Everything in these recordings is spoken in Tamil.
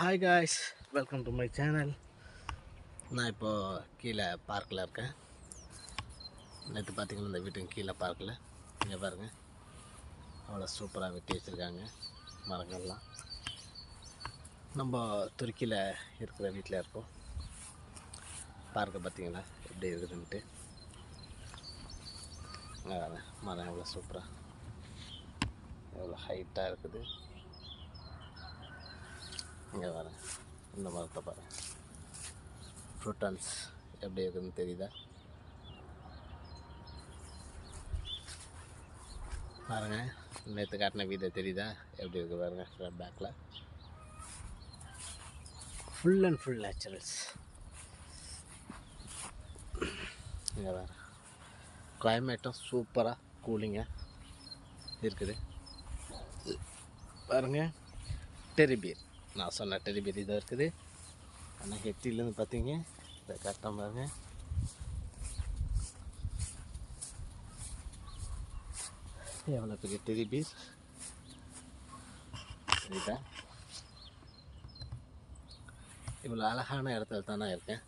Hi guys, welcome to my channel. நான் இப்போது கீழே பார்க்கில் இருக்கேன். நேற்று பார்த்தீங்கன்னா இந்த வீட்டுக்கு கீழே பார்க்கில் இங்கே பாருங்கள், அவ்வளோ சூப்பராக வெட்டி வச்சுருக்காங்க மரங்கள்லாம். நம்ம துருக்கியில் இருக்கிற வீட்டில் இருக்கோம். பார்க்க பார்த்தீங்களா எப்படி இருக்குதுன்ட்டு. மரம் எவ்வளோ சூப்பராக, எவ்வளோ ஹைட்டாக இருக்குது. இங்கே வரேன், இந்த மரத்தை பாருங்கள், ஃப்ரூட்டன்ஸ் எப்படி இருக்குதுன்னு தெரியுதா? பாருங்கள், நேற்று காட்டின வீடியோ தெரியுதா எப்படி இருக்குது பாருங்கள். ஃப்ரண்ட் பேக்கில் ஃபுல் அண்ட் ஃபுல் நேச்சுரல்ஸ். இங்கே வேறு கிளைமேட்டும் சூப்பராக கூலிங்காக இருக்குது பாருங்கள். டெரிபீர், நான் சொன்ன டெரிபீர் இதாக இருக்குது. ஆனால் ஹெட்டிலேருந்து பார்த்தீங்க இதை கரெக்டாக பாருங்க. எவ்வளோ பெரிய டெரிபீர் சரிதா? இவ்வளோ அழகான இடத்துல தான் நான் இருக்கேன்.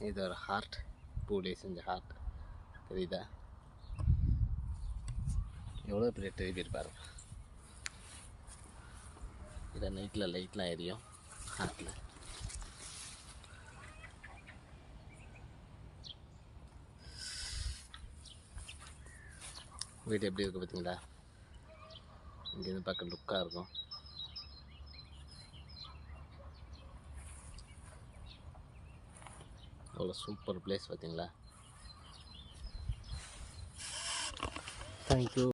இது ஒரு ஹார்ட், பூலே செஞ்ச ஹார்ட் தெரியுதா? எவ்வளோ பெரிய டெரிபீர் பாருங்க. இதை நைட்டில் லைட்லாம் எரியும் ஹார்ட்டில். வீடு எப்படி இருக்குது பார்த்தீங்களா? இங்கேருந்து பார்க்க லுக்காக இருக்கும். அவ்வளோ சூப்பர் பிளேஸ் பார்த்தீங்களா? தேங்க்யூ.